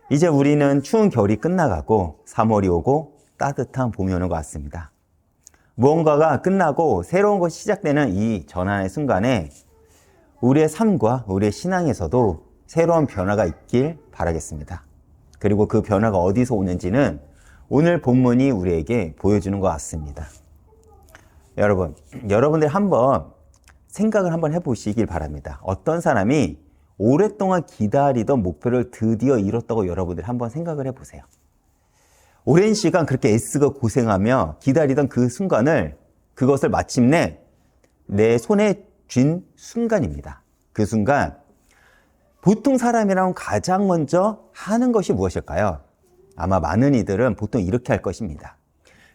이제 우리는 추운 겨울이 끝나가고 3월이 오고 따뜻한 봄이 오는 것 같습니다. 무언가가 끝나고 새로운 것이 시작되는 이 전환의 순간에 우리의 삶과 우리의 신앙에서도 새로운 변화가 있길 바라겠습니다. 그리고 그 변화가 어디서 오는지는 오늘 본문이 우리에게 보여주는 것 같습니다. 여러분들 한번 생각을 한번 해보시길 바랍니다. 어떤 사람이 오랫동안 기다리던 목표를 드디어 이뤘다고 여러분들이 한번 생각을 해보세요. 오랜 시간 그렇게 애쓰고 고생하며 기다리던 그 순간을, 그것을 마침내 내 손에 쥔 순간입니다. 그 순간, 보통 사람이라면 가장 먼저 하는 것이 무엇일까요? 아마 많은 이들은 보통 이렇게 할 것입니다.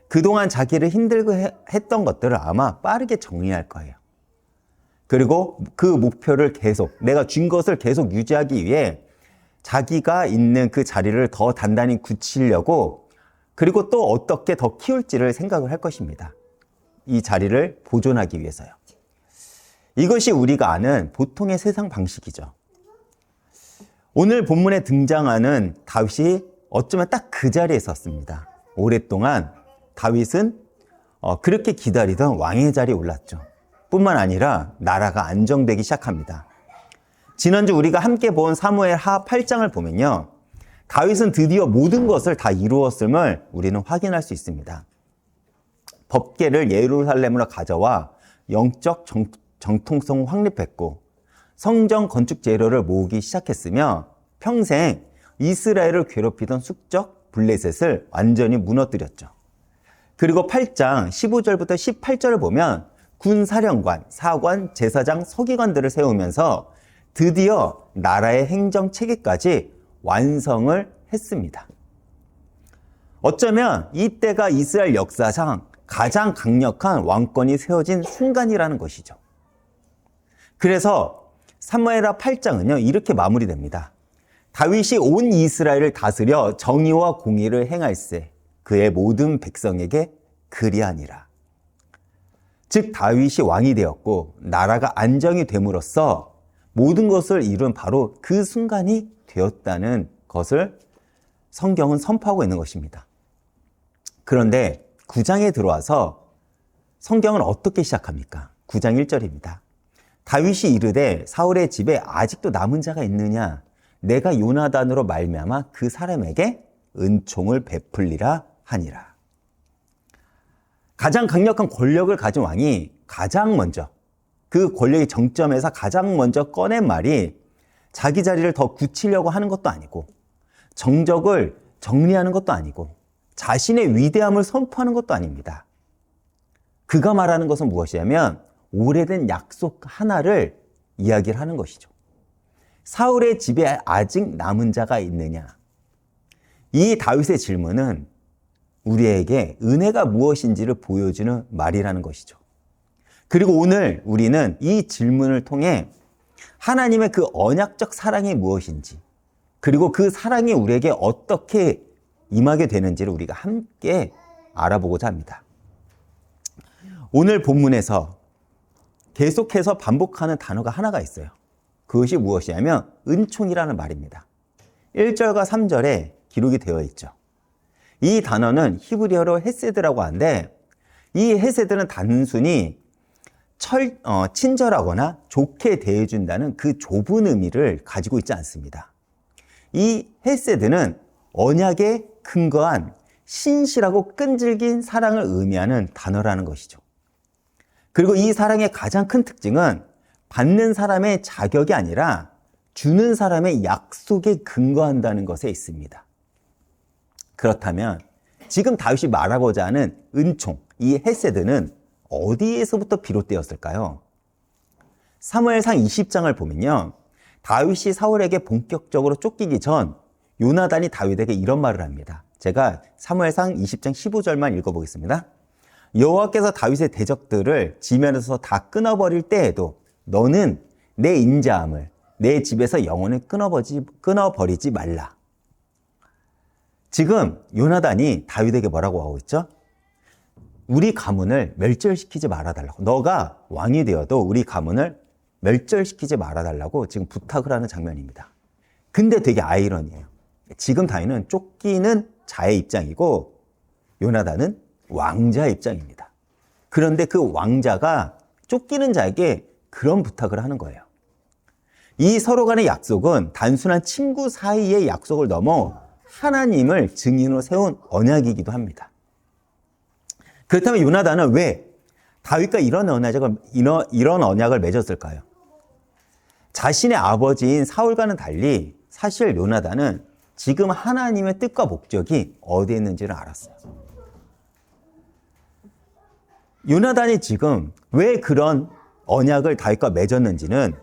그동안 자기를 힘들게 했던 것들을 아마 빠르게 정리할 거예요. 그리고 그 목표를 계속, 내가 쥔 것을 계속 유지하기 위해 자기가 있는 그 자리를 더 단단히 굳히려고, 그리고 또 어떻게 더 키울지를 생각을 할 것입니다. 이 자리를 보존하기 위해서요. 이것이 우리가 아는 보통의 세상 방식이죠. 오늘 본문에 등장하는 다윗이 어쩌면 딱 그 자리에 섰습니다. 오랫동안 다윗은 그렇게 기다리던 왕의 자리에 올랐죠. 뿐만 아니라 나라가 안정되기 시작합니다. 지난주 우리가 함께 본 사무엘 하 8장을 보면요, 다윗은 드디어 모든 것을 다 이루었음을 우리는 확인할 수 있습니다. 법궤를 예루살렘으로 가져와 영적 정통성을 확립했고 성전 건축 재료를 모으기 시작했으며 평생 이스라엘을 괴롭히던 숙적 블레셋을 완전히 무너뜨렸죠. 그리고 8장 15절부터 18절을 보면 군사령관, 사관, 제사장, 서기관들을 세우면서 드디어 나라의 행정체계까지 완성을 했습니다. 어쩌면 이때가 이스라엘 역사상 가장 강력한 왕권이 세워진 순간이라는 것이죠. 그래서 사무엘하 8장은요, 이렇게 마무리됩니다. 다윗이 온 이스라엘을 다스려 정의와 공의를 행할세 그의 모든 백성에게 그리하니라. 즉 다윗이 왕이 되었고 나라가 안정이 됨으로써 모든 것을 이룬 바로 그 순간이 되었다는 것을 성경은 선포하고 있는 것입니다. 그런데 9장에 들어와서 성경은 어떻게 시작합니까? 9장 1절입니다. 다윗이 이르되 사울의 집에 아직도 남은 자가 있느냐? 내가 요나단으로 말미암아 그 사람에게 은총을 베풀리라 하니라. 가장 강력한 권력을 가진 왕이 가장 먼저, 그 권력의 정점에서 가장 먼저 꺼낸 말이 자기 자리를 더 굳히려고 하는 것도 아니고 정적을 정리하는 것도 아니고 자신의 위대함을 선포하는 것도 아닙니다. 그가 말하는 것은 무엇이냐면 오래된 약속 하나를 이야기를 하는 것이죠. 사울의 집에 아직 남은 자가 있느냐? 이 다윗의 질문은 우리에게 은혜가 무엇인지를 보여주는 말이라는 것이죠. 그리고 오늘 우리는 이 질문을 통해 하나님의 그 언약적 사랑이 무엇인지, 그리고 그 사랑이 우리에게 어떻게 임하게 되는지를 우리가 함께 알아보고자 합니다. 오늘 본문에서 계속해서 반복하는 단어가 하나가 있어요. 그것이 무엇이냐면 은총이라는 말입니다. 1절과 3절에 기록이 되어 있죠. 이 단어는 히브리어로 헤세드라고 하는데 이 헤세드는 단순히 친절하거나 좋게 대해준다는 그 좁은 의미를 가지고 있지 않습니다. 이 헤세드는 언약에 근거한 신실하고 끈질긴 사랑을 의미하는 단어라는 것이죠. 그리고 이 사랑의 가장 큰 특징은 받는 사람의 자격이 아니라 주는 사람의 약속에 근거한다는 것에 있습니다. 그렇다면 지금 다윗이 말하고자 하는 은총, 이 헤세드는 어디에서부터 비롯되었을까요? 사무엘상 20장을 보면요, 다윗이 사울에게 본격적으로 쫓기기 전 요나단이 다윗에게 이런 말을 합니다. 제가 사무엘상 20장 15절만 읽어보겠습니다. 여호와께서 다윗의 대적들을 지면에서 다 끊어버릴 때에도 너는 내 인자함을 내 집에서 영원히 끊어버리지 말라. 지금 요나단이 다윗에게 뭐라고 하고 있죠? 우리 가문을 멸절시키지 말아달라고. 너가 왕이 되어도 우리 가문을 멸절시키지 말아달라고 지금 부탁을 하는 장면입니다. 근데 되게 아이러니해요. 지금 다윗은 쫓기는 자의 입장이고 요나단은 왕자의 입장입니다. 그런데 그 왕자가 쫓기는 자에게 그런 부탁을 하는 거예요. 이 서로 간의 약속은 단순한 친구 사이의 약속을 넘어 하나님을 증인으로 세운 언약이기도 합니다. 그렇다면 요나단은 왜 다윗과 이런 언약을 맺었을까요? 자신의 아버지인 사울과는 달리 사실 요나단은 지금 하나님의 뜻과 목적이 어디에 있는지를 알았어요. 요나단이 지금 왜 그런 언약을 다윗과 맺었는지는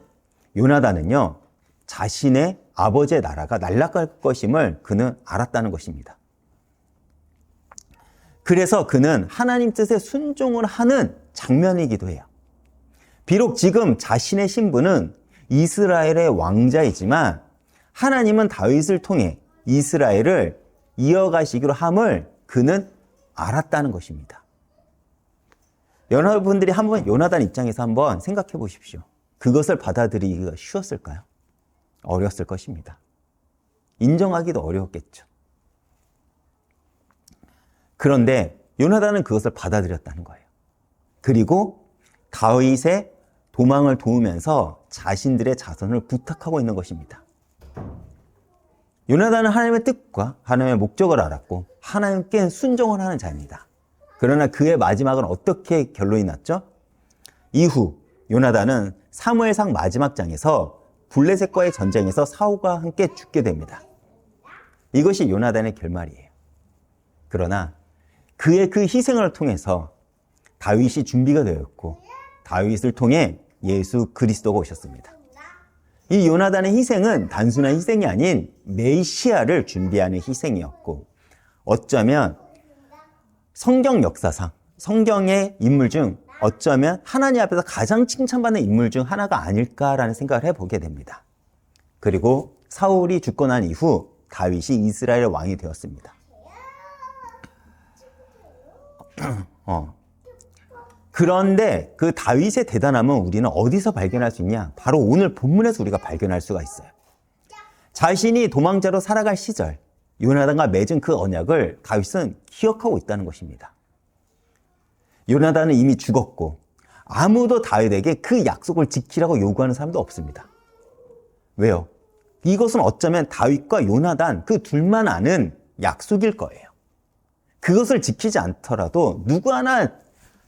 요나단은요, 자신의 아버지의 나라가 날아갈 것임을 그는 알았다는 것입니다. 그래서 그는 하나님 뜻에 순종을 하는 장면이기도 해요. 비록 지금 자신의 신분은 이스라엘의 왕자이지만 하나님은 다윗을 통해 이스라엘을 이어가시기로 함을 그는 알았다는 것입니다. 여러분들이 한번 요나단 입장에서 한번 생각해 보십시오. 그것을 받아들이기가 쉬웠을까요? 어려웠을 것입니다. 인정하기도 어려웠겠죠. 그런데 요나단은 그것을 받아들였다는 거예요. 그리고 다윗의 도망을 도우면서 자신들의 자손을 부탁하고 있는 것입니다. 요나단은 하나님의 뜻과 하나님의 목적을 알았고 하나님께 순종을 하는 자입니다. 그러나 그의 마지막은 어떻게 결론이 났죠? 이후 요나단은 사무엘상 마지막 장에서 블레셋과의 전쟁에서 사울과 함께 죽게 됩니다. 이것이 요나단의 결말이에요. 그러나 그의 그 희생을 통해서 다윗이 준비가 되었고 다윗을 통해 예수 그리스도가 오셨습니다. 이 요나단의 희생은 단순한 희생이 아닌 메시아를 준비하는 희생이었고 어쩌면 성경 역사상 성경의 인물 중 어쩌면 하나님 앞에서 가장 칭찬받는 인물 중 하나가 아닐까라는 생각을 해보게 됩니다. 그리고 사울이 죽고 난 이후 다윗이 이스라엘의 왕이 되었습니다. 그런데 그 다윗의 대단함은 우리는 어디서 발견할 수 있냐? 바로 오늘 본문에서 우리가 발견할 수가 있어요. 자신이 도망자로 살아갈 시절 요나단과 맺은 그 언약을 다윗은 기억하고 있다는 것입니다. 요나단은 이미 죽었고 아무도 다윗에게 그 약속을 지키라고 요구하는 사람도 없습니다. 왜요? 이것은 어쩌면 다윗과 요나단 그 둘만 아는 약속일 거예요. 그것을 지키지 않더라도 누구 하나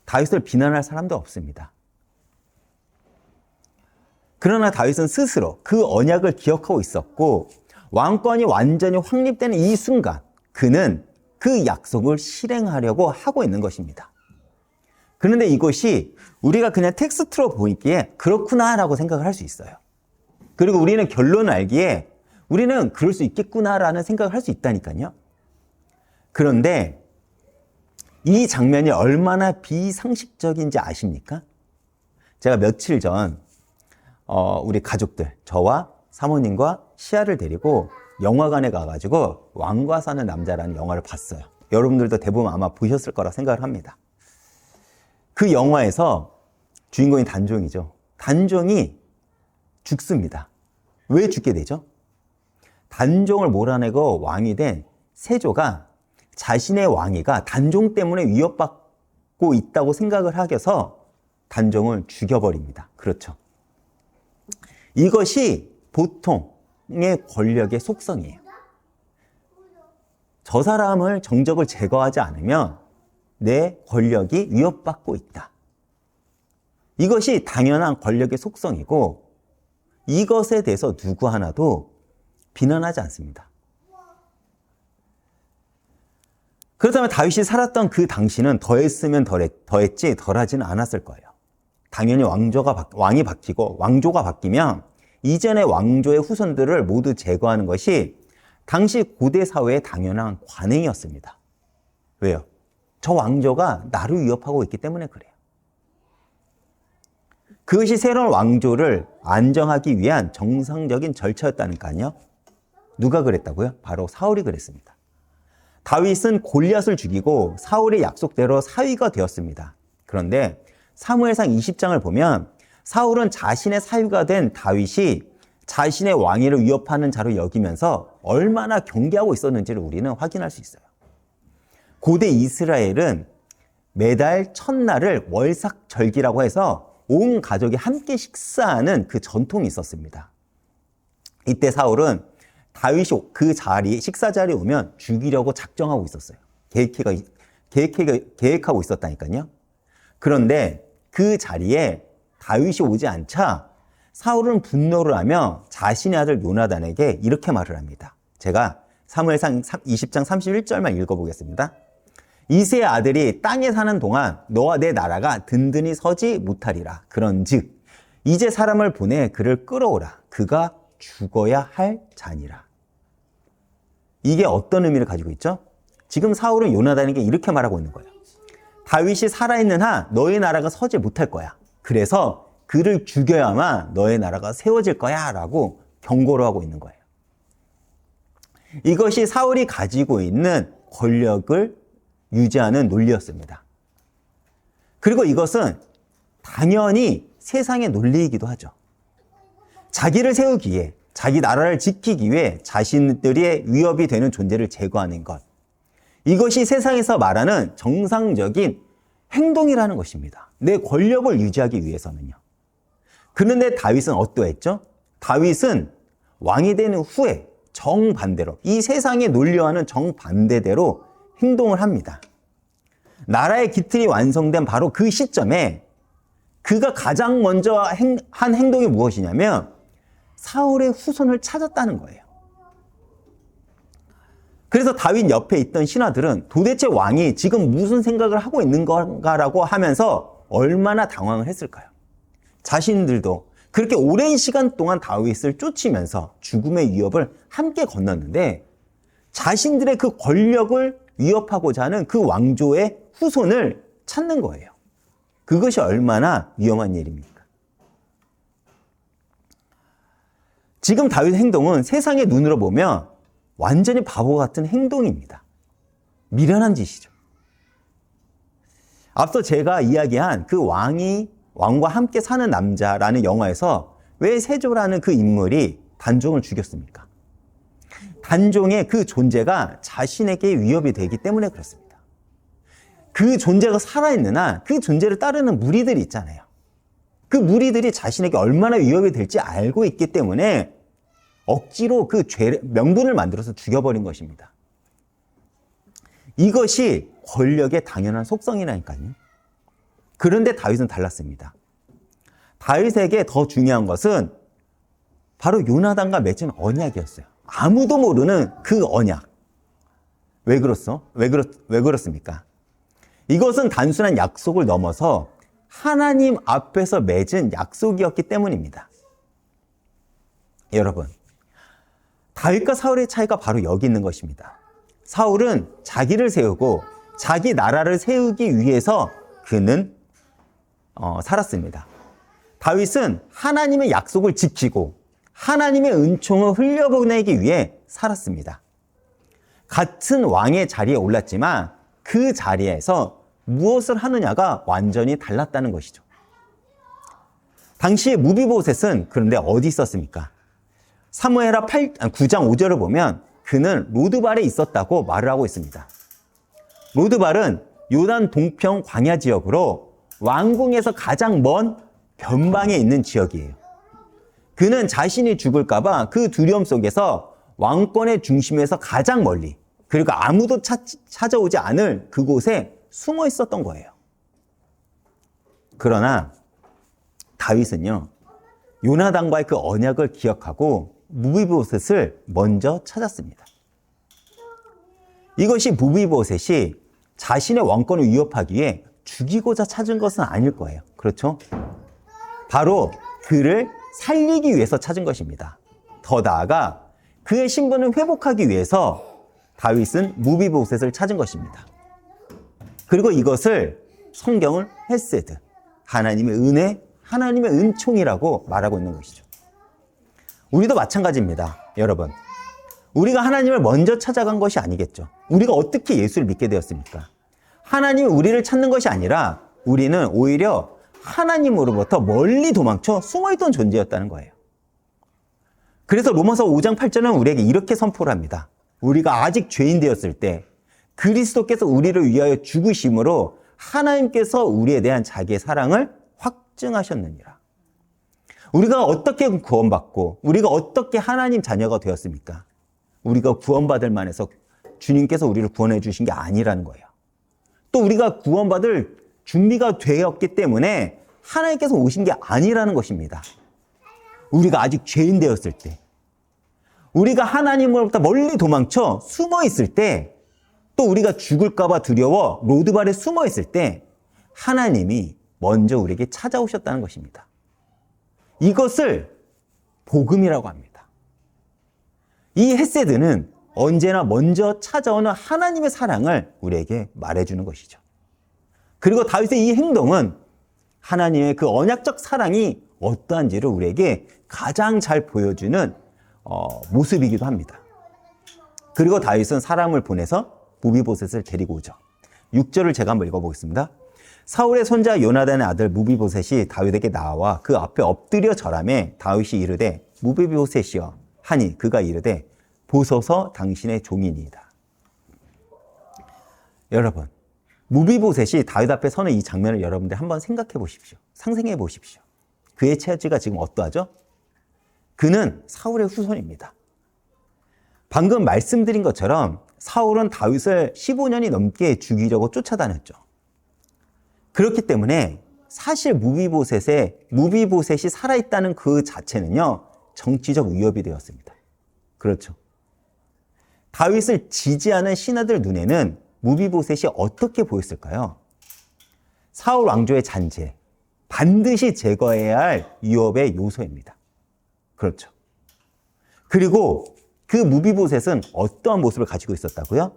다윗을 비난할 사람도 없습니다. 그러나 다윗은 스스로 그 언약을 기억하고 있었고 왕권이 완전히 확립되는 이 순간 그는 그 약속을 실행하려고 하고 있는 것입니다. 그런데 이것이 우리가 그냥 텍스트로 보기에 그렇구나라고 생각을 할 수 있어요. 그리고 우리는 결론을 알기에 우리는 그럴 수 있겠구나라는 생각을 할 수 있다니까요. 그런데 이 장면이 얼마나 비상식적인지 아십니까? 제가 며칠 전 우리 가족들, 저와 사모님과 시아를 데리고 영화관에 가가지고 왕과 사는 남자라는 영화를 봤어요. 여러분들도 대부분 아마 보셨을 거라 생각을 합니다. 그 영화에서 주인공이 단종이죠. 단종이 죽습니다. 왜 죽게 되죠? 단종을 몰아내고 왕이 된 세조가 자신의 왕위가 단종 때문에 위협받고 있다고 생각을 하겨서 단종을 죽여버립니다. 그렇죠. 이것이 보통의 권력의 속성이에요. 저 사람을 정적을 제거하지 않으면 내 권력이 위협받고 있다. 이것이 당연한 권력의 속성이고 이것에 대해서 누구 하나도 비난하지 않습니다. 그렇다면 다윗이 살았던 그 당시는 더했으면 더했지 덜하지는 않았을 거예요. 당연히 왕이 바뀌고 왕조가 바뀌면 이전의 왕조의 후손들을 모두 제거하는 것이 당시 고대 사회의 당연한 관행이었습니다. 왜요? 저 왕조가 나를 위협하고 있기 때문에 그래요. 그것이 새로운 왕조를 안정하기 위한 정상적인 절차였다니까요. 누가 그랬다고요? 바로 사울이 그랬습니다. 다윗은 골리앗을 죽이고 사울의 약속대로 사위가 되었습니다. 그런데 사무엘상 20장을 보면 사울은 자신의 사위가 된 다윗이 자신의 왕위를 위협하는 자로 여기면서 얼마나 경계하고 있었는지를 우리는 확인할 수 있어요. 고대 이스라엘은 매달 첫날을 월삭절기라고 해서 온 가족이 함께 식사하는 그 전통이 있었습니다. 이때 사울은 다윗이 그 식사 자리에 오면 죽이려고 작정하고 있었어요. 계획하고 있었다니까요. 그런데 그 자리에 다윗이 오지 않자 사울은 분노를 하며 자신의 아들 요나단에게 이렇게 말을 합니다. 제가 사무엘상 20장 31절만 읽어보겠습니다. 이새의 아들이 땅에 사는 동안 너와 내 나라가 든든히 서지 못하리라. 그런즉 이제 사람을 보내 그를 끌어오라. 그가 죽어야 할 자니라. 이게 어떤 의미를 가지고 있죠? 지금 사울은 요나단에게 이렇게 말하고 있는 거예요. 다윗이 살아있는 한 너의 나라가 서지 못할 거야. 그래서 그를 죽여야만 너의 나라가 세워질 거야 라고 경고를 하고 있는 거예요. 이것이 사울이 가지고 있는 권력을 유지하는 논리였습니다. 그리고 이것은 당연히 세상의 논리이기도 하죠. 자기를 세우기 위해, 자기 나라를 지키기 위해 자신들의 위협이 되는 존재를 제거하는 것. 이것이 세상에서 말하는 정상적인 행동이라는 것입니다. 내 권력을 유지하기 위해서는요. 그런데 다윗은 어떠했죠? 다윗은 왕이 된 후에 정반대로, 이 세상의 논리와는 정반대대로 행동을 합니다. 나라의 기틀이 완성된 바로 그 시점에 그가 가장 먼저 한 행동이 무엇이냐면 사울의 후손을 찾았다는 거예요. 그래서 다윗 옆에 있던 신하들은 도대체 왕이 지금 무슨 생각을 하고 있는 건가라고 하면서 얼마나 당황을 했을까요? 자신들도 그렇게 오랜 시간 동안 다윗을 쫓으면서 죽음의 위협을 함께 건넜는데 자신들의 그 권력을 위협하고자 하는 그 왕조의 후손을 찾는 거예요. 그것이 얼마나 위험한 일입니까? 지금 다윗의 행동은 세상의 눈으로 보면 완전히 바보 같은 행동입니다. 미련한 짓이죠. 앞서 제가 이야기한 그 왕과 함께 사는 남자라는 영화에서 왜 세조라는 그 인물이 단종을 죽였습니까? 단종의 그 존재가 자신에게 위협이 되기 때문에 그렇습니다. 그 존재가 살아있는 한 그 존재를 따르는 무리들이 있잖아요. 그 무리들이 자신에게 얼마나 위협이 될지 알고 있기 때문에 억지로 그 명분을 만들어서 죽여버린 것입니다. 이것이 권력의 당연한 속성이라니까요. 그런데 다윗은 달랐습니다. 다윗에게 더 중요한 것은 바로 요나단과 맺은 언약이었어요. 아무도 모르는 그 언약. 왜 그렇습니까? 이것은 단순한 약속을 넘어서 하나님 앞에서 맺은 약속이었기 때문입니다. 여러분, 다윗과 사울의 차이가 바로 여기 있는 것입니다. 사울은 자기를 세우고 자기 나라를 세우기 위해서 그는 살았습니다. 다윗은 하나님의 약속을 지키고 하나님의 은총을 흘려보내기 위해 살았습니다. 같은 왕의 자리에 올랐지만 그 자리에서 무엇을 하느냐가 완전히 달랐다는 것이죠. 당시에 무비보셋은 그런데 어디 있었습니까? 사무엘하 9장 5절을 보면 그는 로드발에 있었다고 말을 하고 있습니다. 로드발은 요단 동편 광야 지역으로 왕궁에서 가장 먼 변방에 있는 지역이에요. 그는 자신이 죽을까 봐 그 두려움 속에서 왕권의 중심에서 가장 멀리, 그리고 아무도 찾아오지 않을 그곳에 숨어 있었던 거예요. 그러나 다윗은요, 요나단과의 그 언약을 기억하고 무비보셋을 먼저 찾았습니다. 이것이 무비보셋이 자신의 왕권을 위협하기 위해 죽이고자 찾은 것은 아닐 거예요. 그렇죠? 바로 그를 살리기 위해서 찾은 것입니다. 더 나아가 그의 신분을 회복하기 위해서 다윗은 무비보셋을 찾은 것입니다. 그리고 이것을 성경은 헤세드, 하나님의 은혜, 하나님의 은총이라고 말하고 있는 것이죠. 우리도 마찬가지입니다. 여러분, 우리가 하나님을 먼저 찾아간 것이 아니겠죠. 우리가 어떻게 예수를 믿게 되었습니까? 하나님이 우리를 찾는 것이 아니라 우리는 오히려 하나님으로부터 멀리 도망쳐 숨어있던 존재였다는 거예요. 그래서 로마서 5장 8절은 우리에게 이렇게 선포를 합니다. 우리가 아직 죄인 되었을 때 그리스도께서 우리를 위하여 죽으심으로 하나님께서 우리에 대한 자기의 사랑을 확증하셨느니라. 우리가 어떻게 구원받고 우리가 어떻게 하나님 자녀가 되었습니까? 우리가 구원받을 만해서 주님께서 우리를 구원해 주신 게 아니라는 거예요. 또 우리가 구원받을 준비가 되었기 때문에 하나님께서 오신 게 아니라는 것입니다. 우리가 아직 죄인 되었을 때, 우리가 하나님으로부터 멀리 도망쳐 숨어 있을 때, 또 우리가 죽을까 봐 두려워 로드발에 숨어 있을 때 하나님이 먼저 우리에게 찾아오셨다는 것입니다. 이것을 복음이라고 합니다. 이 헤세드는 언제나 먼저 찾아오는 하나님의 사랑을 우리에게 말해주는 것이죠. 그리고 다윗의 이 행동은 하나님의 그 언약적 사랑이 어떠한지를 우리에게 가장 잘 보여주는 모습이기도 합니다. 그리고 다윗은 사람을 보내서 무비보셋을 데리고 오죠. 6절을 제가 한번 읽어보겠습니다. 사울의 손자 요나단의 아들 무비보셋이 다윗에게 나와 그 앞에 엎드려 절하매 다윗이 이르되 무비보셋이여 하니 그가 이르되 보소서 당신의 종이니이다. 여러분, 무비보셋이 다윗 앞에 서는 이 장면을 여러분들 한번 생각해 보십시오. 상상해 보십시오. 그의 처지가 지금 어떠하죠? 그는 사울의 후손입니다. 방금 말씀드린 것처럼 사울은 다윗을 15년이 넘게 죽이려고 쫓아다녔죠. 그렇기 때문에 사실 무비보셋이 살아있다는 그 자체는요, 정치적 위협이 되었습니다. 그렇죠. 다윗을 지지하는 신하들 눈에는 무비보셋이 어떻게 보였을까요? 사울 왕조의 잔재, 반드시 제거해야 할 위협의 요소입니다. 그렇죠. 그리고 그 무비보셋은 어떠한 모습을 가지고 있었다고요?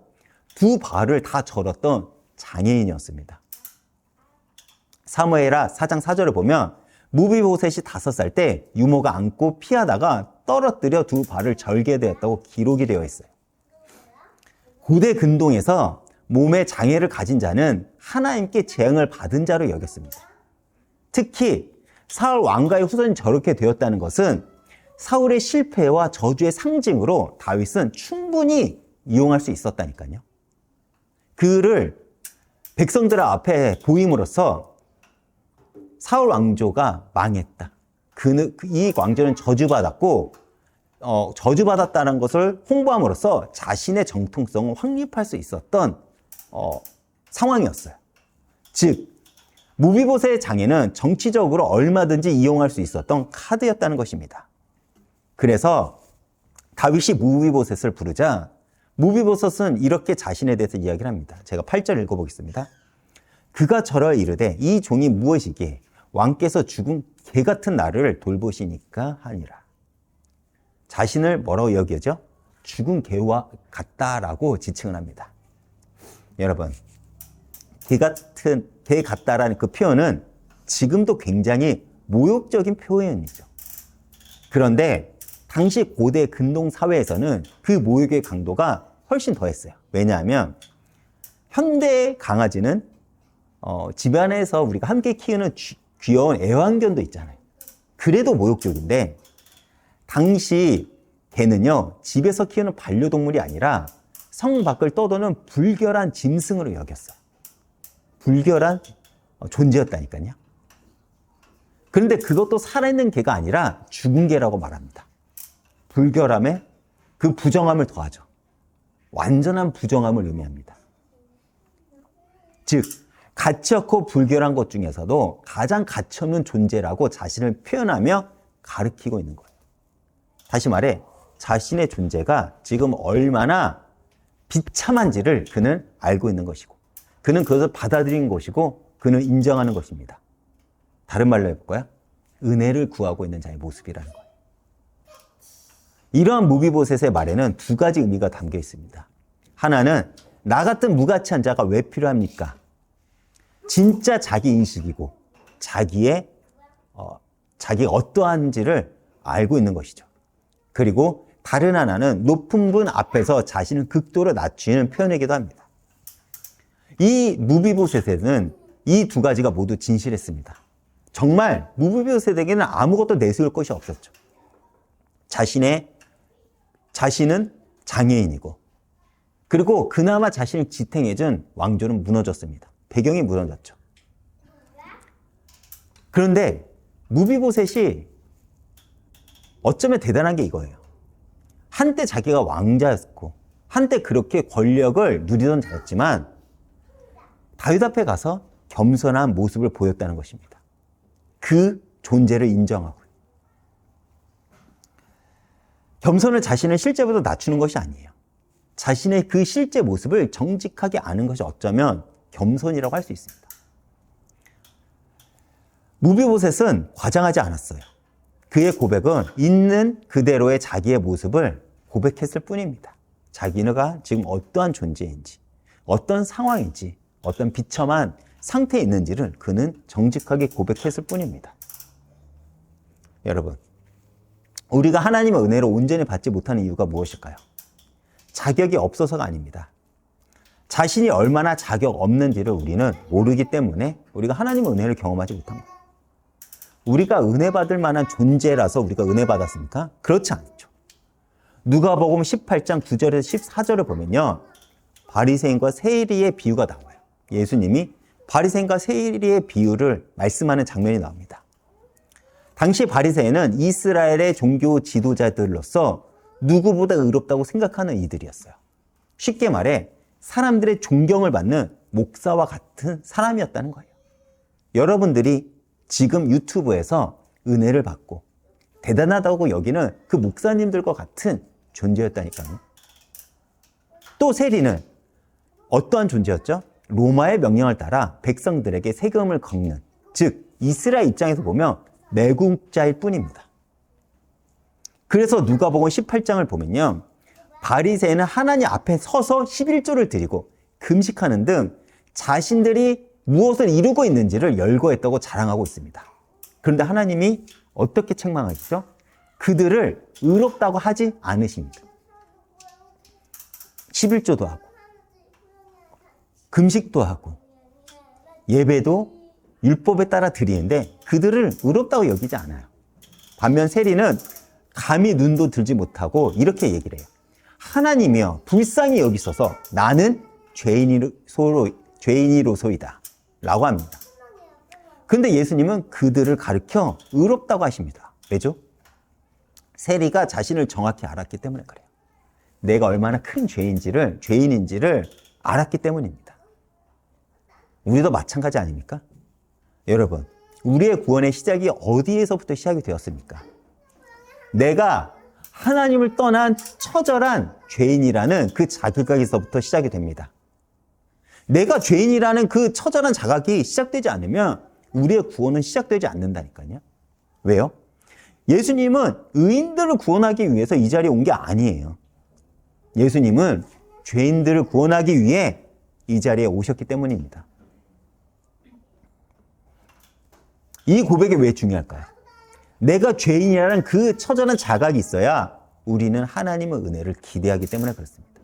두 발을 다 절었던 장애인이었습니다. 사무엘하 4장 4절을 보면 무비보셋이 5살 때 유모가 안고 피하다가 떨어뜨려 두 발을 절게 되었다고 기록이 되어 있어요. 고대 근동에서 몸에 장애를 가진 자는 하나님께 재앙을 받은 자로 여겼습니다. 특히 사울 왕가의 후손이 저렇게 되었다는 것은 사울의 실패와 저주의 상징으로 다윗은 충분히 이용할 수 있었다니까요. 그를 백성들 앞에 보임으로써 사울 왕조가 망했다. 이 왕조는 저주받았고 저주받았다는 것을 홍보함으로써 자신의 정통성을 확립할 수 있었던 상황이었어요. 즉 무비보셋의 장애는 정치적으로 얼마든지 이용할 수 있었던 카드였다는 것입니다. 그래서 다윗이 무비보셋을 부르자 무비보셋은 이렇게 자신에 대해서 이야기를 합니다. 제가 8절 읽어보겠습니다. 그가 저러 이르되 이 종이 무엇이기에 왕께서 죽은 개 같은 나를 돌보시니까 하니라. 자신을 뭐라고 여겨죠? 죽은 개와 같다라고 지칭을 합니다. 여러분, 개 같다라는 그 표현은 지금도 굉장히 모욕적인 표현이죠. 그런데 당시 고대 근동 사회에서는 그 모욕의 강도가 훨씬 더했어요. 왜냐하면 현대 강아지는 집안에서 우리가 함께 키우는 귀여운 애완견도 있잖아요. 그래도 모욕적인데 당시 개는요, 집에서 키우는 반려동물이 아니라 성 밖을 떠도는 불결한 짐승으로 여겼어요. 불결한 존재였다니까요. 그런데 그것도 살아있는 개가 아니라 죽은 개라고 말합니다. 불결함에 그 부정함을 더하죠. 완전한 부정함을 의미합니다. 즉, 가치 없고 불결한 것 중에서도 가장 가치 없는 존재라고 자신을 표현하며 가리키고 있는 거예요. 다시 말해, 자신의 존재가 지금 얼마나 비참한지를 그는 알고 있는 것이고, 그는 그것을 받아들인 것이고, 그는 인정하는 것입니다. 다른 말로 해볼까요? 은혜를 구하고 있는 자의 모습이라는 거예요. 이러한 무비보셋의 말에는 두 가지 의미가 담겨 있습니다. 하나는 나 같은 무가치한 자가 왜 필요합니까? 진짜 자기 인식이고 자기가 어떠한지를 알고 있는 것이죠. 그리고 다른 하나는 높은 분 앞에서 자신을 극도로 낮추는 표현이기도 합니다. 이 무비보셋에는 이 두 가지가 모두 진실했습니다. 정말 무비보셋에게는 아무것도 내세울 것이 없었죠. 자신은 장애인이고, 그리고 그나마 자신을 지탱해준 왕조는 무너졌습니다. 배경이 무너졌죠. 그런데 무비보셋이 어쩌면 대단한 게 이거예요. 한때 자기가 왕자였고 한때 그렇게 권력을 누리던 자였지만 다윗 앞에 가서 겸손한 모습을 보였다는 것입니다. 그 존재를 인정하고, 겸손을 자신의 실제보다 낮추는 것이 아니에요. 자신의 그 실제 모습을 정직하게 아는 것이 어쩌면 겸손이라고 할 수 있습니다. 무비보셋은 과장하지 않았어요. 그의 고백은 있는 그대로의 자기의 모습을 고백했을 뿐입니다. 자기가 지금 어떠한 존재인지, 어떤 상황인지, 어떤 비참한 상태에 있는지를 그는 정직하게 고백했을 뿐입니다. 여러분, 우리가 하나님의 은혜를 온전히 받지 못하는 이유가 무엇일까요? 자격이 없어서가 아닙니다. 자신이 얼마나 자격 없는지를 우리는 모르기 때문에 우리가 하나님의 은혜를 경험하지 못한 거예요. 우리가 은혜 받을 만한 존재라서 우리가 은혜 받았습니까? 그렇지 않죠. 누가복음 18장 9절에서 14절을 보면요, 바리새인과 세리의 비유가 나와요. 예수님이 바리새인과 세리의 비유를 말씀하는 장면이 나옵니다. 당시 바리새인은 이스라엘의 종교 지도자들로서 누구보다 의롭다고 생각하는 이들이었어요. 쉽게 말해 사람들의 존경을 받는 목사와 같은 사람이었다는 거예요. 여러분들이 지금 유튜브에서 은혜를 받고 대단하다고 여기는 그 목사님들과 같은 존재였다니까요. 또 세리는 어떠한 존재였죠? 로마의 명령을 따라 백성들에게 세금을 걷는, 즉 이스라엘 입장에서 보면 매국자일 뿐입니다. 그래서 누가복음 18장을 보면요, 바리새인은 하나님 앞에 서서 11조를 드리고 금식하는 등 자신들이 무엇을 이루고 있는지를 열거했다고 자랑하고 있습니다. 그런데 하나님이 어떻게 책망하시죠? 그들을 의롭다고 하지 않으십니다. 11조도 하고 금식도 하고 예배도 율법에 따라 드리는데 그들을 의롭다고 여기지 않아요. 반면 세리는 감히 눈도 들지 못하고 이렇게 얘기를 해요. 하나님이여 불쌍히 여기소서, 나는 죄인이로소이다 라고 합니다. 근데 예수님은 그들을 가르쳐 의롭다고 하십니다. 왜죠? 세리가 자신을 정확히 알았기 때문에 그래요. 내가 얼마나 큰 죄인인지를 알았기 때문입니다. 우리도 마찬가지 아닙니까? 여러분, 우리의 구원의 시작이 어디에서부터 시작이 되었습니까? 내가 하나님을 떠난 처절한 죄인이라는 그 자각에서부터 시작이 됩니다. 내가 죄인이라는 그 처절한 자각이 시작되지 않으면 우리의 구원은 시작되지 않는다니까요. 왜요? 예수님은 의인들을 구원하기 위해서 이 자리에 온 게 아니에요. 예수님은 죄인들을 구원하기 위해 이 자리에 오셨기 때문입니다. 이 고백이 왜 중요할까요? 내가 죄인이라는 그 처절한 자각이 있어야 우리는 하나님의 은혜를 기대하기 때문에 그렇습니다.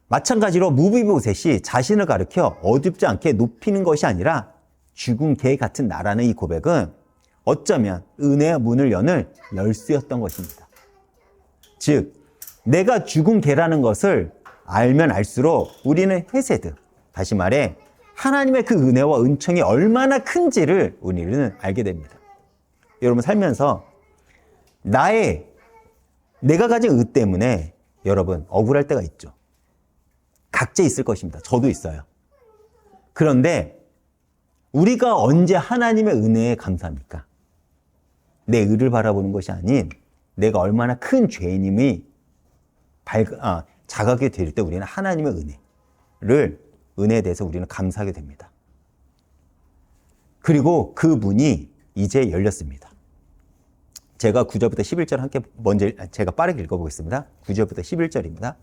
마찬가지로 무비보셋이 자신을 가리켜 어둡지 않게 높이는 것이 아니라 죽은 개 같은 나라는 이 고백은 어쩌면 은혜의 문을 여는 열쇠였던 것입니다. 즉, 내가 죽은 개라는 것을 알면 알수록 우리는 회세드, 다시 말해 하나님의 그 은혜와 은총이 얼마나 큰지를 우리는 알게 됩니다. 여러분 살면서 내가 가진 의 때문에 여러분 억울할 때가 있죠. 각자 있을 것입니다. 저도 있어요. 그런데 우리가 언제 하나님의 은혜에 감사합니까? 내 의를 바라보는 것이 아닌 내가 얼마나 큰 죄인임이 자각이 될 때 우리는 하나님의 은혜에 대해서 우리는 감사하게 됩니다. 그리고 그 문이 이제 열렸습니다. 제가 9절부터 11절 함께 먼저 제가 빠르게 읽어보겠습니다. 9절부터 11절입니다.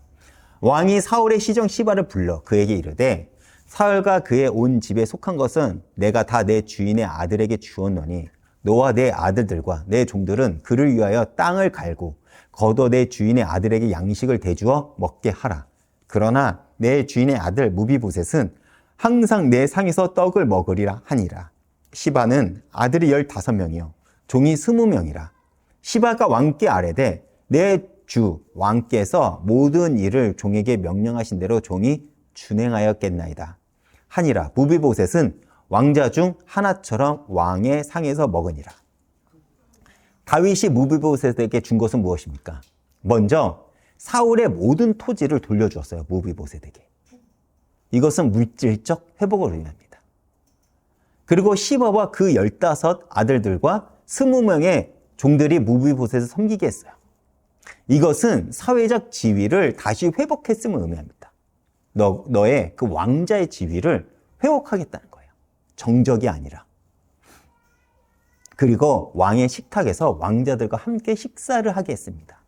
왕이 사울의 시정 시바를 불러 그에게 이르되 사울과 그의 온 집에 속한 것은 내가 다 내 주인의 아들에게 주었노니 너와 내 아들들과 내 종들은 그를 위하여 땅을 갈고 거둬 내 주인의 아들에게 양식을 대주어 먹게 하라. 그러나 내 주인의 아들 무비보셋은 항상 내 상에서 떡을 먹으리라 하니라. 시바는 아들이 15명이요 종이 20명이라. 시바가 왕께 아뢰되 내 주 왕께서 모든 일을 종에게 명령하신 대로 종이 준행하였겠나이다 하니라. 무비보셋은 왕자 중 하나처럼 왕의 상에서 먹으니라. 다윗이 무비보셋에게 준 것은 무엇입니까? 먼저 사울의 모든 토지를 돌려주었어요. 무비보셋에게. 이것은 물질적 회복을 의미합니다. 그리고 시바와 그 15 아들들과 20명의 종들이 무비보셋을 섬기게 했어요. 이것은 사회적 지위를 다시 회복했음을 의미합니다. 너의 그 왕자의 지위를 회복하겠다는 거예요. 정적이 아니라. 그리고 왕의 식탁에서 왕자들과 함께 식사를 하게 했습니다.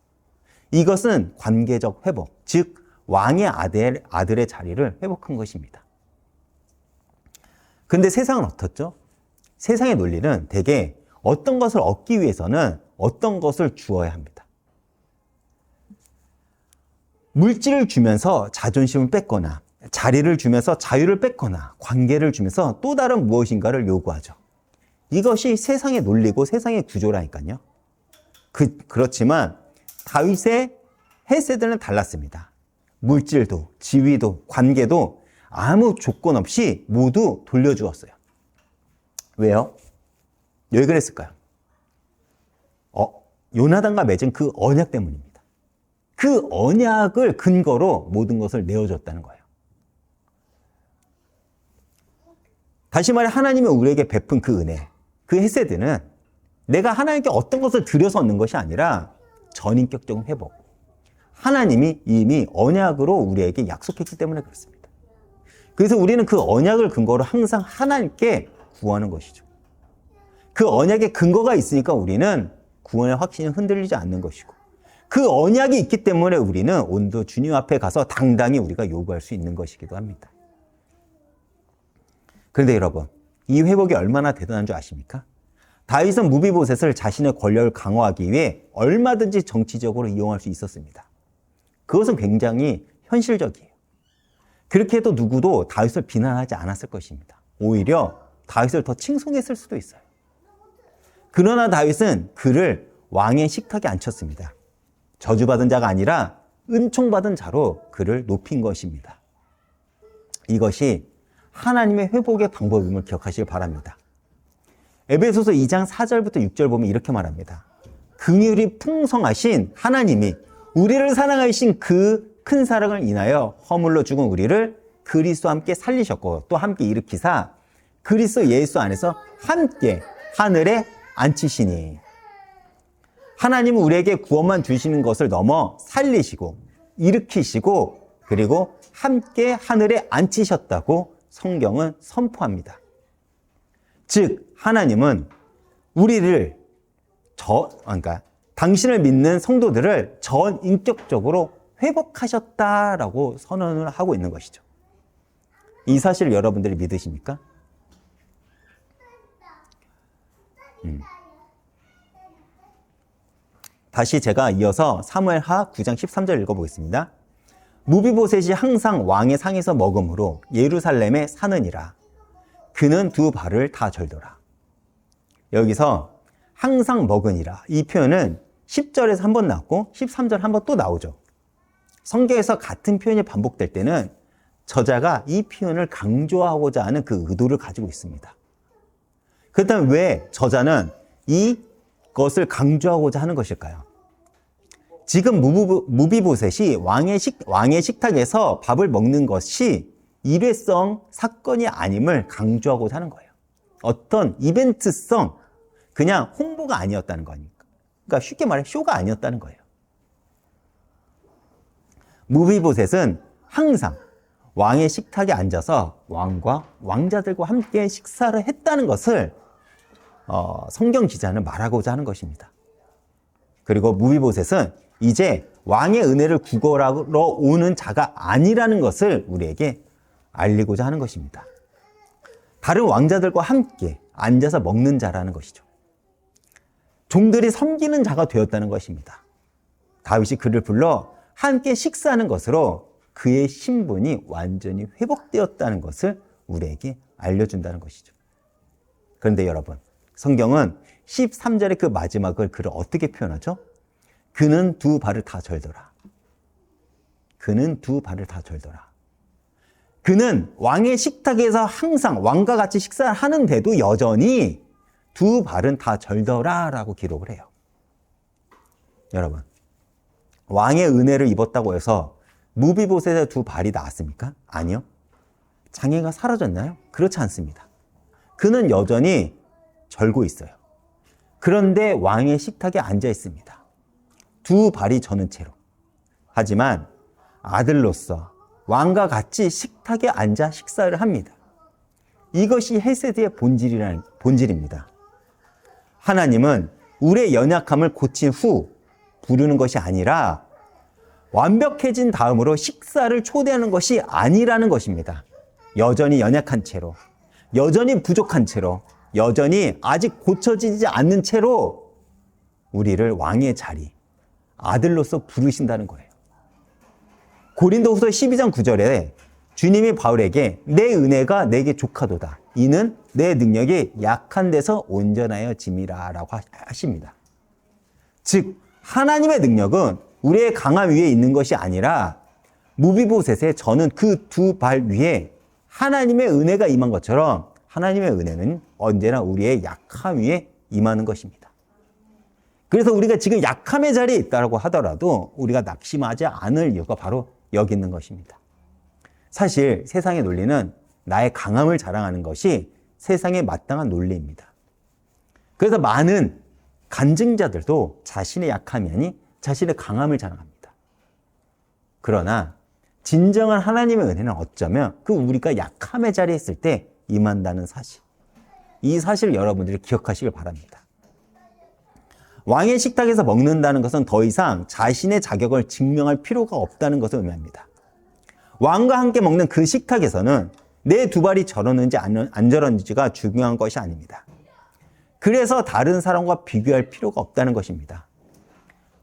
이것은 관계적 회복, 즉 왕의 아들의 자리를 회복한 것입니다. 근데 세상은 어떻죠? 세상의 논리는 대개 어떤 것을 얻기 위해서는 어떤 것을 주어야 합니다. 물질을 주면서 자존심을 뺏거나 자리를 주면서 자유를 뺏거나 관계를 주면서 또 다른 무엇인가를 요구하죠. 이것이 세상의 논리고 세상의 구조라니까요. 그렇지만 다윗의 헤세드는 달랐습니다. 물질도 지위도 관계도 아무 조건 없이 모두 돌려주었어요. 왜요? 왜 그랬을까요? 요나단과 맺은 그 언약 때문입니다. 그 언약을 근거로 모든 것을 내어줬다는 거예요. 다시 말해 하나님이 우리에게 베푼 그 은혜, 그 헤세드는 내가 하나님께 어떤 것을 드려서 얻는 것이 아니라 전인격적 회복. 하나님이 이미 언약으로 우리에게 약속했기 때문에 그렇습니다. 그래서 우리는 그 언약을 근거로 항상 하나님께 구하는 것이죠. 그 언약의 근거가 있으니까 우리는 구원의 확신이 흔들리지 않는 것이고, 그 언약이 있기 때문에 우리는 온도 주님 앞에 가서 당당히 우리가 요구할 수 있는 것이기도 합니다. 그런데 여러분, 이 회복이 얼마나 대단한 줄 아십니까? 다윗은 무비보셋을 자신의 권력을 강화하기 위해 얼마든지 정치적으로 이용할 수 있었습니다. 그것은 굉장히 현실적이에요. 그렇게 해도 누구도 다윗을 비난하지 않았을 것입니다. 오히려 다윗을 더 칭송했을 수도 있어요. 그러나 다윗은 그를 왕의 식탁에 앉혔습니다. 저주받은 자가 아니라 은총받은 자로 그를 높인 것입니다. 이것이 하나님의 회복의 방법임을 기억하시길 바랍니다. 에베소서 2장 4절부터 6절 보면 이렇게 말합니다. 긍휼이 풍성하신 하나님이 우리를 사랑하신 그 큰 사랑을 인하여 허물로 죽은 우리를 그리스도와 함께 살리셨고 또 함께 일으키사 그리스도 예수 안에서 함께 하늘에 앉히시니. 하나님은 우리에게 구원만 주시는 것을 넘어 살리시고 일으키시고 그리고 함께 하늘에 앉히셨다고 성경은 선포합니다. 즉 하나님은 우리를 그러니까 당신을 믿는 성도들을 전인격적으로 회복하셨다라고 선언을 하고 있는 것이죠. 이 사실을 여러분들이 믿으십니까? 다시 제가 이어서 사무엘하 9장 13절 읽어보겠습니다. 무비보셋이 항상 왕의 상에서 먹음으로 예루살렘에 사느니라. 그는 두 발을 다 절더라. 여기서 항상 먹으니라. 이 표현은 10절에서 한 번 나왔고 13절 한 번 또 나오죠. 성경에서 같은 표현이 반복될 때는 저자가 이 표현을 강조하고자 하는 그 의도를 가지고 있습니다. 그렇다면 왜 저자는 이것을 강조하고자 하는 것일까요? 지금 무비보셋이 왕의 식탁에서 밥을 먹는 것이 일회성 사건이 아님을 강조하고자 하는 거예요. 어떤 이벤트성, 그냥 홍보가 아니었다는 거니까. 그러니까 쉽게 말해 쇼가 아니었다는 거예요. 무비보셋은 항상 왕의 식탁에 앉아서 왕과 왕자들과 함께 식사를 했다는 것을 성경 기자는 말하고자 하는 것입니다. 그리고 무비보셋은 이제 왕의 은혜를 구걸하러 오는 자가 아니라는 것을 우리에게 알리고자 하는 것입니다. 다른 왕자들과 함께 앉아서 먹는 자라는 것이죠. 종들이 섬기는 자가 되었다는 것입니다. 다윗이 그를 불러 함께 식사하는 것으로 그의 신분이 완전히 회복되었다는 것을 우리에게 알려준다는 것이죠. 그런데 여러분, 성경은 13절의 그 마지막을 그를 어떻게 표현하죠? 그는 두 발을 다 절더라. 그는 두 발을 다 절더라. 그는 왕의 식탁에서 항상 왕과 같이 식사를 하는데도 여전히 두 발은 다 절더라 라고 기록을 해요. 여러분, 왕의 은혜를 입었다고 해서 무비보셋의 두 발이 나았습니까? 아니요. 장애가 사라졌나요? 그렇지 않습니다. 그는 여전히 절고 있어요. 그런데 왕의 식탁에 앉아 있습니다. 두 발이 저는 채로. 하지만 아들로서 왕과 같이 식탁에 앉아 식사를 합니다. 이것이 헤세드의 본질입니다. 하나님은 우리의 연약함을 고친 후 부르는 것이 아니라 완벽해진 다음으로 식사를 초대하는 것이 아니라는 것입니다. 여전히 연약한 채로, 여전히 부족한 채로, 여전히 아직 고쳐지지 않는 채로 우리를 왕의 자리, 아들로서 부르신다는 거예요. 고린도후서 12장 9절에 주님이 바울에게 내 은혜가 내게 족하도다. 이는 내 능력이 약한 데서 온전하여 짐이라 라고 하십니다. 즉 하나님의 능력은 우리의 강함 위에 있는 것이 아니라 무비보셋에 저는 그 두 발 위에 하나님의 은혜가 임한 것처럼 하나님의 은혜는 언제나 우리의 약함 위에 임하는 것입니다. 그래서 우리가 지금 약함의 자리에 있다고 하더라도 우리가 낙심하지 않을 이유가 바로 여기 있는 것입니다. 사실 세상의 논리는 나의 강함을 자랑하는 것이 세상에 마땅한 논리입니다. 그래서 많은 간증자들도 자신의 약함이 아닌 자신의 강함을 자랑합니다. 그러나 진정한 하나님의 은혜는 어쩌면 그 우리가 약함의 자리에 있을 때 임한다는 사실. 이 사실을 여러분들이 기억하시길 바랍니다. 왕의 식탁에서 먹는다는 것은 더 이상 자신의 자격을 증명할 필요가 없다는 것을 의미합니다. 왕과 함께 먹는 그 식탁에서는 내 두 발이 저렀는지 안 저렀는지가 중요한 것이 아닙니다. 그래서 다른 사람과 비교할 필요가 없다는 것입니다.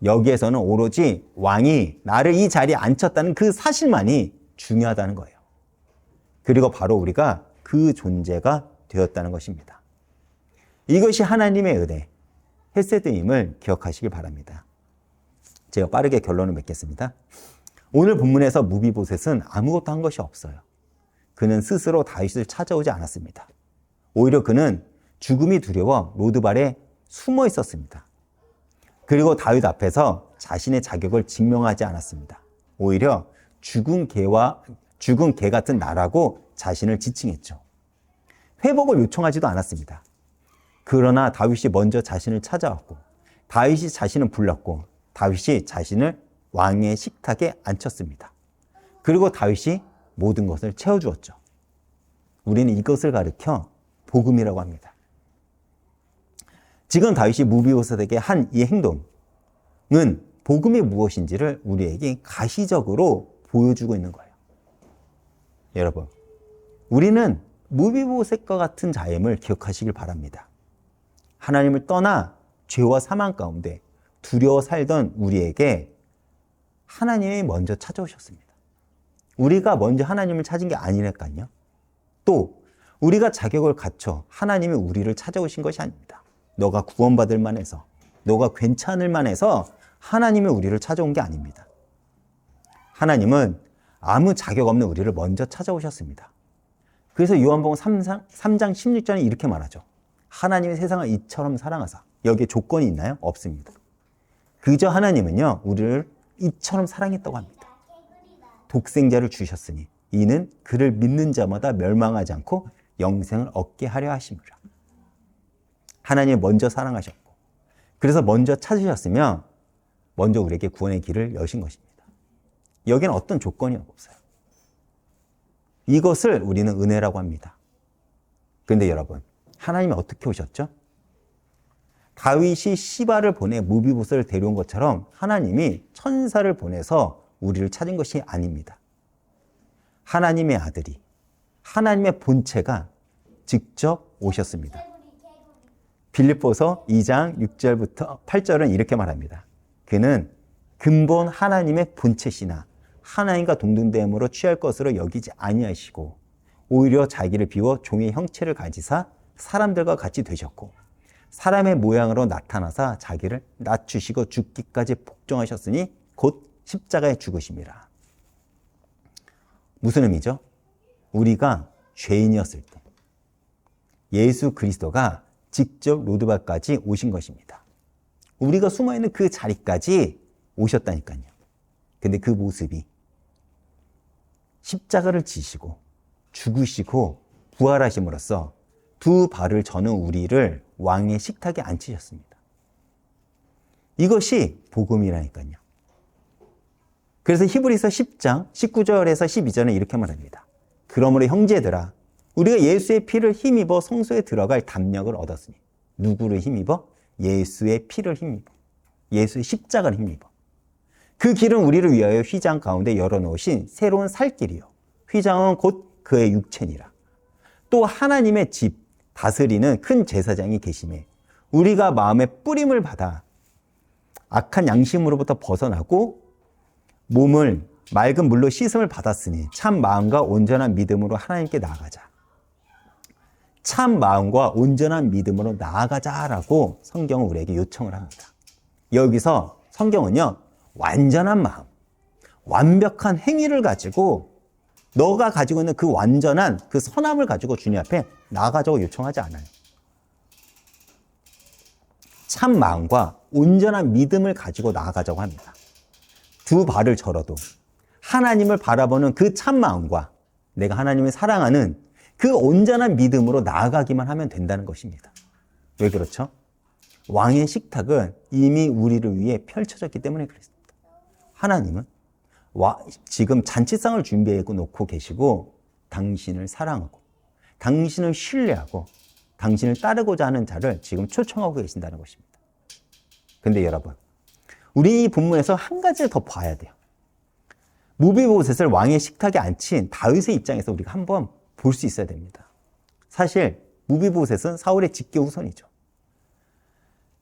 여기에서는 오로지 왕이 나를 이 자리에 앉혔다는 그 사실만이 중요하다는 거예요. 그리고 바로 우리가 그 존재가 되었다는 것입니다. 이것이 하나님의 은혜, 헤세드임을 기억하시길 바랍니다. 제가 빠르게 결론을 맺겠습니다. 오늘 본문에서 무비보셋은 아무것도 한 것이 없어요. 그는 스스로 다윗을 찾아오지 않았습니다. 오히려 그는 죽음이 두려워 로드발에 숨어 있었습니다. 그리고 다윗 앞에서 자신의 자격을 증명하지 않았습니다. 오히려 죽은 개 같은 나라고 자신을 지칭했죠. 회복을 요청하지도 않았습니다. 그러나 다윗이 먼저 자신을 찾아왔고 다윗이 자신을 불렀고 다윗이 자신을 왕의 식탁에 앉혔습니다. 그리고 다윗이 모든 것을 채워주었죠. 우리는 이것을 가리켜 복음이라고 합니다. 지금 다윗이 무비보셋에게 한 이 행동은 복음이 무엇인지를 우리에게 가시적으로 보여주고 있는 거예요. 여러분, 우리는 무비보셋과 같은 자임을 기억하시길 바랍니다. 하나님을 떠나 죄와 사망 가운데 두려워 살던 우리에게 하나님이 먼저 찾아오셨습니다. 우리가 먼저 하나님을 찾은 게 아니랄까요? 또 우리가 자격을 갖춰 하나님이 우리를 찾아오신 것이 아닙니다. 너가 구원받을 만해서, 너가 괜찮을 만해서 하나님이 우리를 찾아온 게 아닙니다. 하나님은 아무 자격 없는 우리를 먼저 찾아오셨습니다. 그래서 요한복음 3장 16절에 이렇게 말하죠. 하나님이 세상을 이처럼 사랑하사. 여기에 조건이 있나요? 없습니다. 그저 하나님은요, 우리를 이처럼 사랑했다고 합니다. 독생자를 주셨으니 이는 그를 믿는 자마다 멸망하지 않고 영생을 얻게 하려 하심이라. 하나님이 먼저 사랑하셨고 그래서 먼저 찾으셨으며 먼저 우리에게 구원의 길을 여신 것입니다. 여기는 어떤 조건이 없어요. 이것을 우리는 은혜라고 합니다. 그런데 여러분, 하나님이 어떻게 오셨죠? 다윗이 시바를 보내 무비보셋을 데려온 것처럼 하나님이 천사를 보내서 우리를 찾은 것이 아닙니다. 하나님의 아들이, 하나님의 본체가 직접 오셨습니다. 빌립보서 2장 6절부터 8절은 이렇게 말합니다. 그는 근본 하나님의 본체시나 하나님과 동등됨으로 취할 것으로 여기지 아니하시고 오히려 자기를 비워 종의 형체를 가지사 사람들과 같이 되셨고 사람의 모양으로 나타나사 자기를 낮추시고 죽기까지 복종하셨으니 곧 십자가에 죽으심이라. 무슨 의미죠? 우리가 죄인이었을 때 예수 그리스도가 직접 로드바까지 오신 것입니다. 우리가 숨어있는 그 자리까지 오셨다니까요. 근데 그 모습이 십자가를 지시고 죽으시고 부활하심으로써 두 발을 저는 우리를 왕의 식탁에 앉히셨습니다. 이것이 복음이라니까요. 그래서 히브리서 10장 19절에서 12절은 이렇게 말합니다. 그러므로 형제들아 우리가 예수의 피를 힘입어 성소에 들어갈 담력을 얻었으니. 누구를 힘입어? 예수의 피를 힘입어. 예수의 십자가를 힘입어. 그 길은 우리를 위하여 휘장 가운데 열어놓으신 새로운 살 길이요. 휘장은 곧 그의 육체니라. 또 하나님의 집 다스리는 큰 제사장이 계심에 우리가 마음의 뿌림을 받아 악한 양심으로부터 벗어나고 몸을 맑은 물로 씻음을 받았으니 참 마음과 온전한 믿음으로 하나님께 나아가자. 참 마음과 온전한 믿음으로 나아가자라고 성경은 우리에게 요청을 합니다. 여기서 성경은요, 완전한 마음, 완벽한 행위를 가지고 너가 가지고 있는 그 완전한 그 선함을 가지고 주님 앞에 나아가자고 요청하지 않아요. 참 마음과 온전한 믿음을 가지고 나아가자고 합니다. 두 발을 절어도 하나님을 바라보는 그 참 마음과 내가 하나님을 사랑하는 그 온전한 믿음으로 나아가기만 하면 된다는 것입니다. 왜 그렇죠? 왕의 식탁은 이미 우리를 위해 펼쳐졌기 때문에 그렇습니다. 하나님은 지금 잔치상을 준비해 놓고 계시고 당신을 사랑하고 당신을 신뢰하고 당신을 따르고자 하는 자를 지금 초청하고 계신다는 것입니다. 근데 여러분, 우리 이 본문에서 한 가지를 더 봐야 돼요. 무비보셋을 왕의 식탁에 앉힌 다윗의 입장에서 우리가 한번 볼 수 있어야 됩니다. 사실 무비보셋은 사울의 직계 후손이죠.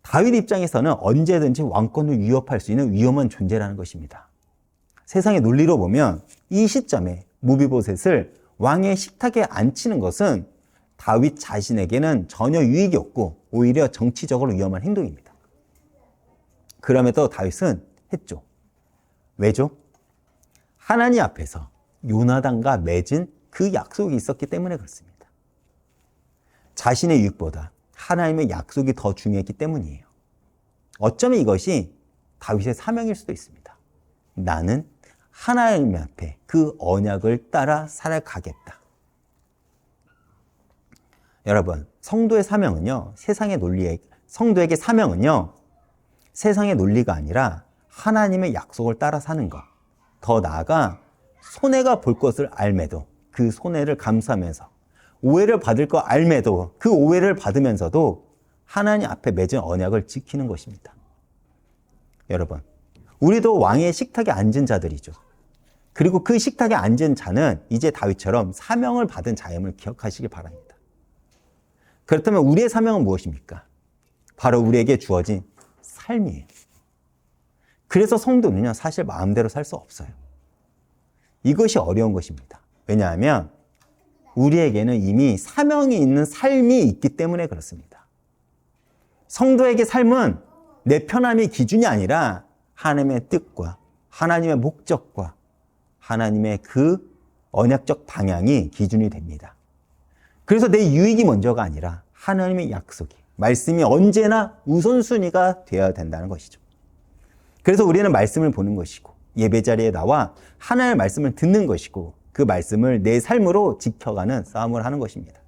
다윗 입장에서는 언제든지 왕권을 위협할 수 있는 위험한 존재라는 것입니다. 세상의 논리로 보면 이 시점에 무비보셋을 왕의 식탁에 앉히는 것은 다윗 자신에게는 전혀 유익이 없고 오히려 정치적으로 위험한 행동입니다. 그럼에도 다윗은 했죠. 왜죠? 하나님 앞에서 요나단과 맺은 그 약속이 있었기 때문에 그렇습니다. 자신의 유익보다 하나님의 약속이 더 중요했기 때문이에요. 어쩌면 이것이 다윗의 사명일 수도 있습니다. 나는 하나님 앞에 그 언약을 따라 살아가겠다. 여러분, 성도의 사명은요, 성도에게 사명은요, 세상의 논리가 아니라 하나님의 약속을 따라 사는 것. 더 나아가 손해가 볼 것을 알매도 그 손해를 감수하면서 오해를 받을 거 알매도 그 오해를 받으면서도 하나님 앞에 맺은 언약을 지키는 것입니다. 여러분, 우리도 왕의 식탁에 앉은 자들이죠. 그리고 그 식탁에 앉은 자는 이제 다윗처럼 사명을 받은 자임을 기억하시기 바랍니다. 그렇다면 우리의 사명은 무엇입니까? 바로 우리에게 주어진 삶이에요. 그래서 성도는요, 사실 마음대로 살 수 없어요. 이것이 어려운 것입니다. 왜냐하면 우리에게는 이미 사명이 있는 삶이 있기 때문에 그렇습니다. 성도에게 삶은 내 편함이 기준이 아니라 하나님의 뜻과 하나님의 목적과 하나님의 그 언약적 방향이 기준이 됩니다. 그래서 내 유익이 먼저가 아니라 하나님의 약속이, 말씀이 언제나 우선순위가 되어야 된다는 것이죠. 그래서 우리는 말씀을 보는 것이고 예배 자리에 나와 하나님의 말씀을 듣는 것이고 그 말씀을 내 삶으로 지켜가는 싸움을 하는 것입니다.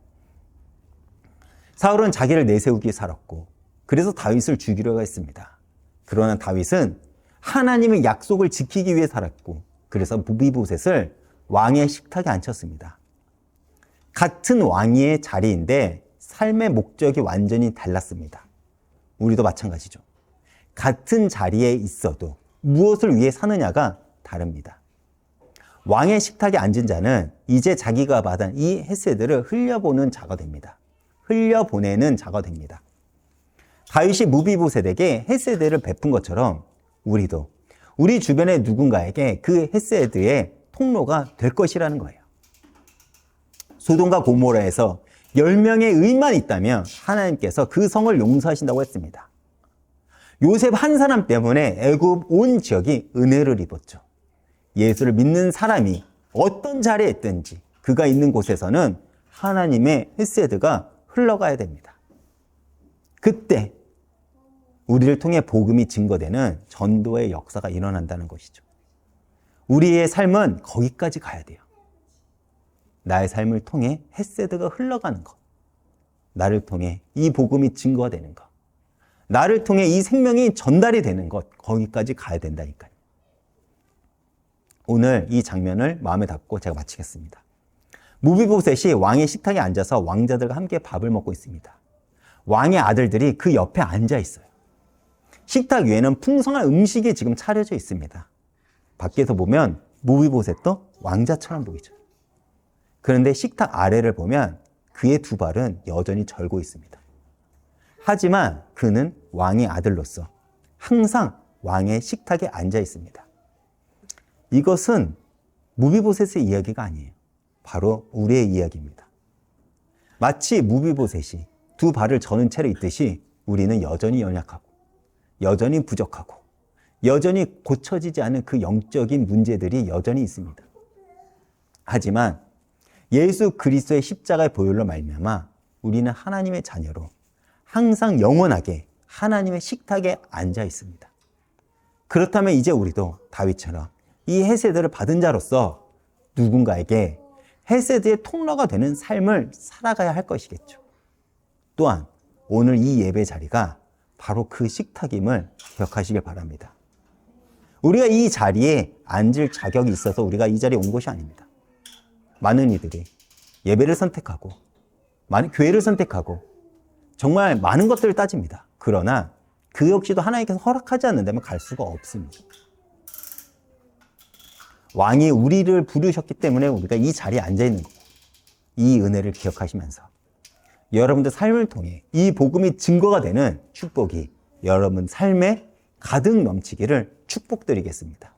사울은 자기를 내세우기에 살았고 그래서 다윗을 죽이려고 했습니다. 그러나 다윗은 하나님의 약속을 지키기 위해 살았고 그래서 무비보셋을 왕의 식탁에 앉혔습니다. 같은 왕위의 자리인데 삶의 목적이 완전히 달랐습니다. 우리도 마찬가지죠. 같은 자리에 있어도 무엇을 위해 사느냐가 다릅니다. 왕의 식탁에 앉은 자는 이제 자기가 받은 이 헤세드를 흘려보는 자가 됩니다. 흘려보내는 자가 됩니다. 다윗이 무비보셋에게 헤세드를 베푼 것처럼 우리도 우리 주변의 누군가에게 그 헤세드의 통로가 될 것이라는 거예요. 소돔과 고모라에서 10명의 의만 있다면 하나님께서 그 성을 용서하신다고 했습니다. 요셉 한 사람 때문에 애굽 온 지역이 은혜를 입었죠. 예수를 믿는 사람이 어떤 자리에 있든지 그가 있는 곳에서는 하나님의 헤세드가 흘러가야 됩니다. 그때 우리를 통해 복음이 증거되는 전도의 역사가 일어난다는 것이죠. 우리의 삶은 거기까지 가야 돼요. 나의 삶을 통해 헤세드가 흘러가는 것, 나를 통해 이 복음이 증거되는 것, 나를 통해 이 생명이 전달이 되는 것, 거기까지 가야 된다니까요. 오늘 이 장면을 마음에 담고 제가 마치겠습니다. 무비보셋이 왕의 식탁에 앉아서 왕자들과 함께 밥을 먹고 있습니다. 왕의 아들들이 그 옆에 앉아 있어요. 식탁 위에는 풍성한 음식이 지금 차려져 있습니다. 밖에서 보면 무비보셋도 왕자처럼 보이죠. 그런데 식탁 아래를 보면 그의 두 발은 여전히 절고 있습니다. 하지만 그는 왕의 아들로서 항상 왕의 식탁에 앉아 있습니다. 이것은 무비보셋의 이야기가 아니에요. 바로 우리의 이야기입니다. 마치 무비보셋이 두 발을 저는 채로 있듯이 우리는 여전히 연약하고 여전히 부족하고 여전히 고쳐지지 않은 그 영적인 문제들이 여전히 있습니다. 하지만 예수 그리스도의 십자가의 보혈로 말미암아 우리는 하나님의 자녀로 항상 영원하게 하나님의 식탁에 앉아 있습니다. 그렇다면 이제 우리도 다윗처럼 이 헤세드를 받은 자로서 누군가에게 헤세드의 통로가 되는 삶을 살아가야 할 것이겠죠. 또한 오늘 이 예배 자리가 바로 그 식탁임을 기억하시길 바랍니다. 우리가 이 자리에 앉을 자격이 있어서 우리가 이 자리에 온 것이 아닙니다. 많은 이들이 예배를 선택하고 교회를 선택하고 정말 많은 것들을 따집니다. 그러나 그 역시도 하나님께서 허락하지 않는다면 갈 수가 없습니다. 왕이 우리를 부르셨기 때문에 우리가 이 자리에 앉아 있는 거고, 이 은혜를 기억하시면서 여러분들 삶을 통해 이 복음이 증거가 되는 축복이 여러분 삶에 가득 넘치기를 축복드리겠습니다.